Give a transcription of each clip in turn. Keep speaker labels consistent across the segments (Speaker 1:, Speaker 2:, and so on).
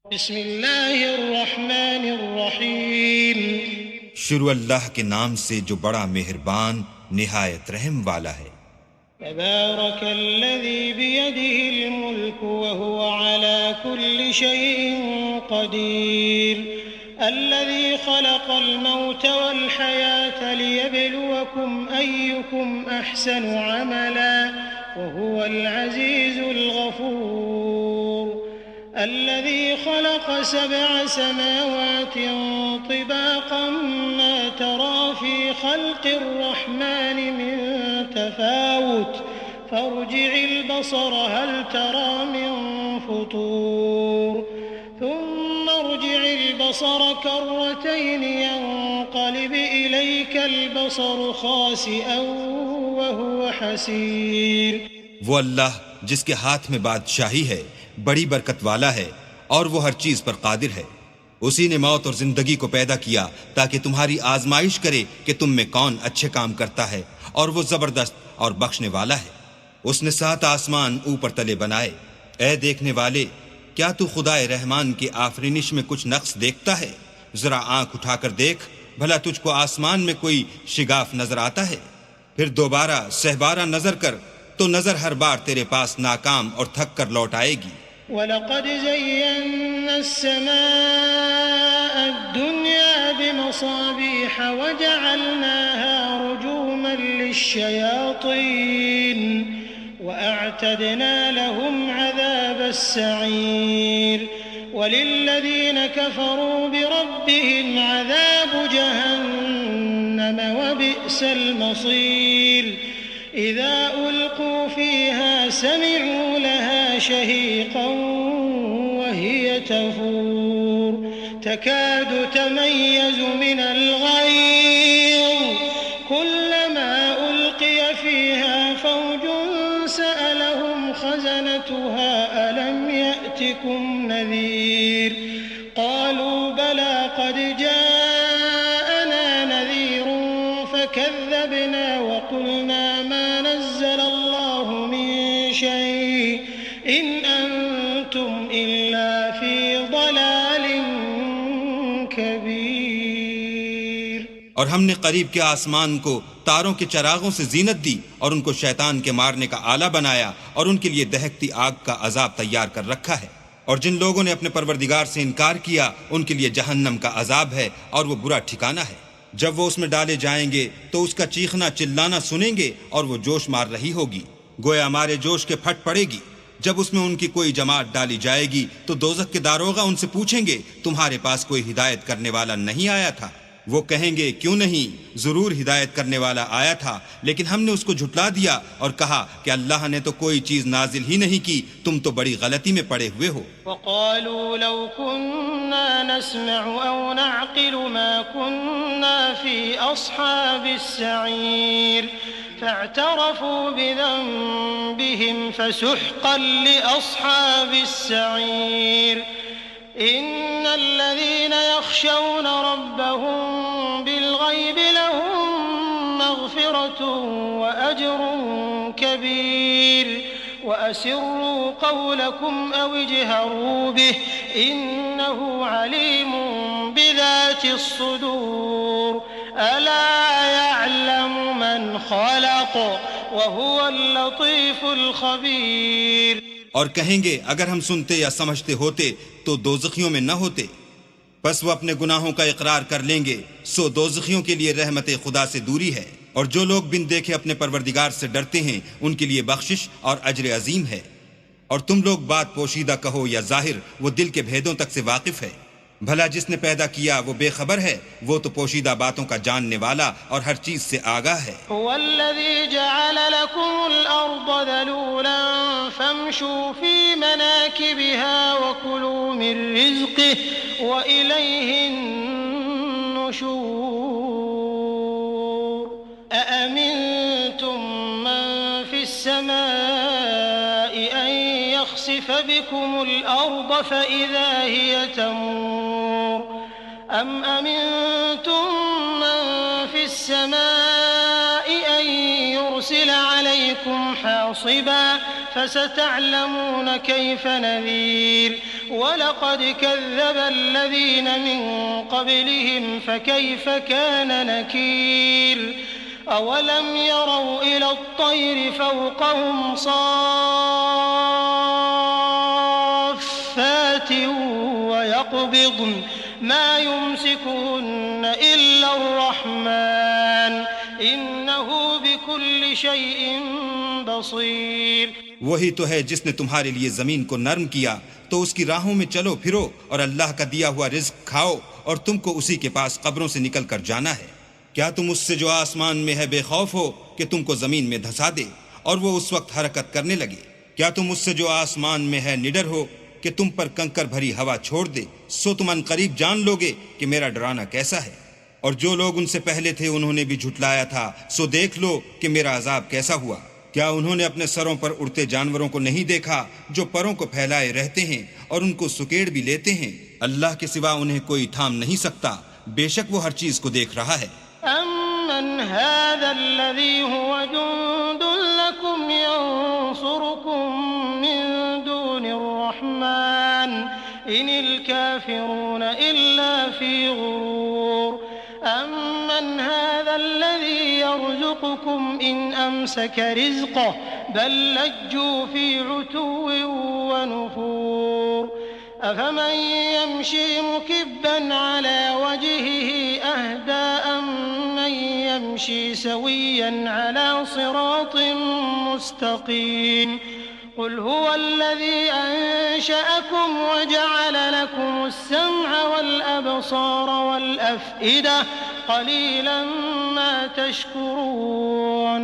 Speaker 1: बिस्मिल्लाहिर्रहमानिर्रहीम।
Speaker 2: शुरू अल्लाह के नाम से जो बड़ा मेहरबान निहायत रहम वाला है।
Speaker 1: तबारकल्लज़ी बियदिहिल मुल्क व हुवा अला कुल्लि शैइन क़दीर। अल्लज़ी खलक़ल मौत वल हयात लियब्लुवकुम अय्युकुम अहसनु अमला व हुवल अज़ीज़ुल गफ़ूर। الذي خلق سبع سماوات طباقا ما ترى في خلق الرحمن من تفاوت فارجع البصر هل ترى من فطور ثم ارجع البصر كرتين ينقلب إليك البصر خاسئا وهو حسير।
Speaker 2: वो अल्लाह जिसके हाथ में बादशाही है, बड़ी बरकत वाला है और वो हर चीज पर कादिर है। उसी ने मौत और जिंदगी को पैदा किया ताकि तुम्हारी आजमाइश करे कि तुम में कौन अच्छे काम करता है, और वो जबरदस्त और बख्शने वाला है। उसने 7 आसमान ऊपर तले बनाए। ऐ देखने वाले, क्या तू खुदाए रहमान की आफरीनिश में कुछ नक्स देखता है? जरा आंख उठाकर देख, भला तुझको आसमान में कोई शिगाफ नजर आता है? फिर दोबारा सहबारा नजर कर तो नजर हर बार तेरे पास नाकाम और थक कर लौट आएगी।
Speaker 1: वलक़द ज़य्यन्ना अस्समाअ अद्दुन्या बिमसाबीह वजअलनाहा रुजूमन लिश्शयातीन वअअतदना लहुम अज़ाबस्सईर वलिल्लज़ीन कफ़रू बिरब्बिहिम अज़ाबु जहन्नम वबिअसल मसीर। इज़ा उल्क़ू फ़ीहा समिअू लहा शहीक़ा वहिय तफ़ूर तकादु तमय्यज़ु मिनल ग़यज़ कुल्लमा उल्क़िय फ़ीहा फ़ौजुन सअलहुम ख़ज़नतुहा अलम यअतिकुम नज़ीर क़ालू बला क़द जाअना नज़ीरुन फ़कज़्ज़बना वक़ुलना मा नज़्ज़ल अल्लाहु मिन शैइन इन अंतुम इल्ला फ़ी ज़लालिन कबीर।
Speaker 2: और हमने करीब के आसमान को तारों के चरागों से जीनत दी और उनको शैतान के मारने का आला बनाया और उनके लिए दहकती आग का अजाब तैयार कर रखा है। और जिन लोगों ने अपने परवरदिगार से इनकार किया उनके लिए जहन्नम का अजाब है और वो बुरा ठिकाना है। जब वो उसमें डाले जाएंगे तो उसका चीखना चिल्लाना सुनेंगे और वो जोश मार रही होगी, गोया हमारे जोश के फट पड़ेगी। जब उसमें उनकी कोई जमात डाली जाएगी तो दोज़ख के दारोगा उनसे पूछेंगे, तुम्हारे पास कोई हिदायत करने वाला नहीं आया था? वो कहेंगे, क्यों नहीं, जरूर हिदायत करने वाला आया था, लेकिन हमने उसको झुटला दिया और कहा कि अल्लाह ने तो कोई चीज नाजिल ही नहीं की, तुम तो बड़ी गलती में पड़े हुए हो।
Speaker 1: वक़ालू लौ कुन्ना नस्मअु औ नअक़िलु मा कुन्ना फ़ी अस्हाबिस सईर फ़अतरफ़ू बिज़ंबिहिम फ़सुहक़न लिअस्हाबिस सईर। इन्नल्लज़ीन यख़शौन रब्बहुम बिलग़ैब लहुम मग़फ़िरतुन व अज्रुन कबीर वअसिर्रू क़ौलकुम औ इजहरू बिहि इन्नहु अलीमुन बिज़ातिस्सुदूर। अला यअलमु मन ख़लक़ व हुवल लतीफ़ुल ख़बीर।
Speaker 2: और कहेंगे, अगर हम सुनते या समझते होते तो दोज़खियों में न होते। बस वो अपने गुनाहों का इकरार कर लेंगे, सो दोज़खियों के लिए रहमत खुदा से दूरी है। और जो लोग बिन देखे अपने परवरदिगार से डरते हैं उनके लिए बख्शिश और अजर अजीम है। और तुम लोग बात पोशीदा कहो या जाहिर, वो दिल के भेदों तक से वाकिफ है। भला जिसने पैदा किया वो बेखबर है? वो तो पोशीदा बातों का जानने वाला और हर चीज से आगाह है।
Speaker 1: वल्लज़ी जअल लकुमुल अर्द ज़लूलन फम्शू फ़ी मनाकिबिहा वकुलू मिन रिज़्क़िही व इलैहिन नुशूर। अअमिनतुम मन फ़िस समाइ अन यख़सिफ बिकुमुल अर्द फ़इज़ा हिय तमूर। अम अमिनतुम मन फ़िस समाइ अन युरसिल अलैकुम हासिबा फसतअलमून कैफ़ नज़ीर। वलक़द कज़्ज़ब अल्लज़ीन मिन क़ब्लिहिम फ़कैफ़ कान नकीर अवलम यरौ इलत-तैरि फ़ौक़हुम साफ़्फ़ातिन वयक़बिضन मा युमसिकुहुन्न इल्ला अर्रहमान इन्नहु बिकुल्लि शैइन बसीर।
Speaker 2: वही तो है जिसने तुम्हारे लिए जमीन को नर्म किया तो उसकी राहों में चलो फिरो और अल्लाह का दिया हुआ रिज्क खाओ और तुमको उसी के पास कब्रों से निकल कर जाना है। क्या तुम उससे जो आसमान में है बेखौफ हो कि तुमको जमीन में धंसा दे और वो उस वक्त हरकत करने लगे? क्या तुम उससे जो आसमान में है निडर हो कि तुम पर कंकर भरी हवा छोड़ दे? सो तुम अनकरीब जान लोगे कि मेरा डराना कैसा है। और जो लोग उनसे पहले थे उन्होंने भी झुटलाया था, सो देख लो कि मेरा अजाब कैसा हुआ। क्या उन्होंने अपने सरों पर उड़ते जानवरों को नहीं देखा जो परों को फैलाए रहते हैं और उनको सुकेड़ भी लेते हैं? अल्लाह के सिवा उन्हें कोई थाम नहीं सकता, बेशक वो हर चीज को देख रहा है।
Speaker 1: अम्मन हाज़ल्लज़ी हुवा जुंदुन लकुम यंसुरुकुम मिन दूनिर्रहमान इनिल काफिरून इल्ला फी गुरूर। अम्मन हाज़ल्लज़ी यर्ज़ुकुकुम इन अमसक रिज़क़ह बल लज्जू फी उतुव्विन व नुफूर। अफमन यमशी मुकिब्बन अला वजहिही अहदा अम्मन यमशी सविय्यन अला सिरातिन मुस्तक़ीम। क़ुल हुवल्लज़ी अंशअकुम वजअल लकुमुस-समअ वल-अबसार वल-अफ़इदा क़लीलन मा तशकुरून।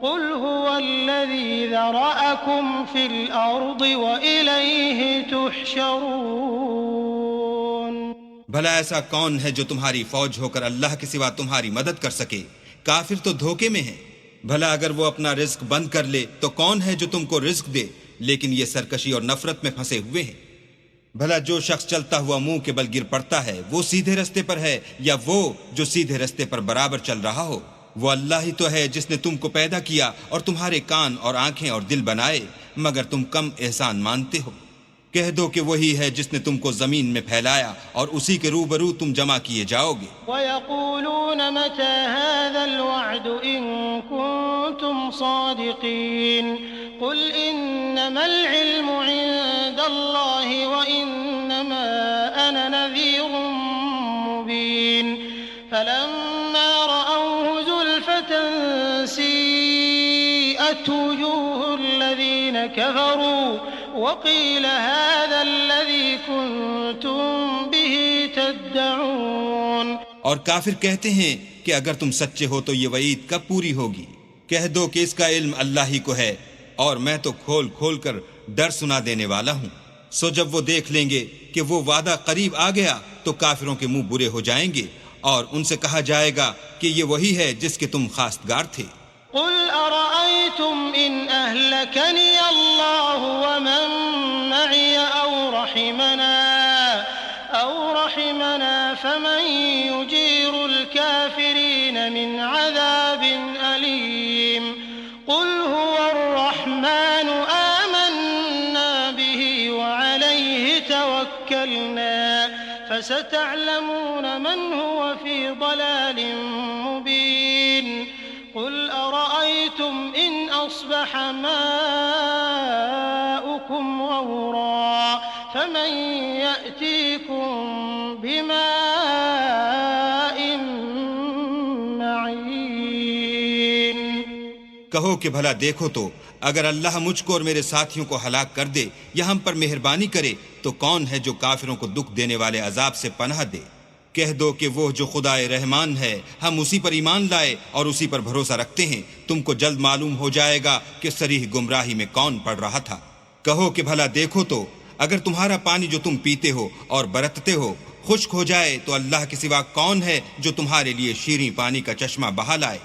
Speaker 1: क़ुल हुवल्लज़ी ज़रअकुम फ़िल अर्दि व इलैहि तुहशरून।
Speaker 2: भला ऐसा कौन है जो तुम्हारी फौज होकर अल्लाह के सिवा तुम्हारी मदद कर सके? काफिर तो धोखे में है। भला अगर वो अपना रिज्क बंद कर ले तो कौन है जो तुमको रिज्क दे? लेकिन ये सरकशी और नफरत में फंसे हुए हैं। भला जो शख्स चलता हुआ मुंह के बल गिर पड़ता है वो सीधे रास्ते पर है या वो जो सीधे रास्ते पर बराबर चल रहा हो? वो अल्लाह ही तो है जिसने तुमको पैदा किया और तुम्हारे कान और आंखें और दिल बनाए, मगर तुम कम एहसान मानते हो। कह दो कि वही है जिसने तुमको जमीन में फैलाया और उसी के रूबरू तुम जमा किए जाओगे।
Speaker 1: वयक़ूलून मता हाज़ल वअदु इन कुंतुम सादिक़ीन। क़ुल इन्नमल इल्मु इंदल्लाहि व इन्नमा अना नज़ीरुम मुबीन। फलम्मा रअवहु ज़ुल्फ़तन सीअत वुजूहुल लज़ीन कफ़रू वक़ील हाज़ल्लज़ी कुंतुम बिही तद्दऊन।
Speaker 2: और काफिर कहते हैं कि अगर तुम सच्चे हो तो ये वईद कब पूरी होगी? कह दो कि इसका इल्म अल्लाह ही को है और मैं तो खोल खोल कर डर सुना देने वाला हूँ। सो जब वो देख लेंगे कि वो वादा करीब आ गया तो काफिरों के मुंह बुरे हो जाएंगे और उनसे कहा जाएगा कि ये वही है जिसके तुम खास्तगार थे।
Speaker 1: क़ुल अरअयतुम इन अहलकनी अल्लाहु व मन मअय औ रहिमना फमन युजीरुल काफिरीन मिन अज़ाबिन अलीम। क़ुल हुवर्रहमानु आमन्ना बिही व अलैहि तवक्कलना फसतअलमून मन हुव फी ضलालिन मुबीन। क़ुल अरअयतुम इन अस्बह माउकुम गौरा फमन यअतीकुम बिमाइन मईन।
Speaker 2: कहो कि भला देखो तो अगर अल्लाह मुझको और मेरे साथियों को हलाक कर दे या हम पर मेहरबानी करे तो कौन है जो काफिरों को दुख देने वाले अजाब से पनाह दे? कह दो कि वो जो खुदाए रहमान है हम उसी पर ईमान लाए और उसी पर भरोसा रखते हैं। तुमको जल्द मालूम हो जाएगा कि सरीह गुमराही में कौन पड़ रहा था। कहो कि भला देखो तो अगर तुम्हारा पानी जो तुम पीते हो और बरतते हो खुश्क हो जाए तो अल्लाह के सिवा कौन है जो तुम्हारे लिए शीरीं पानी का चश्मा बहा लाए?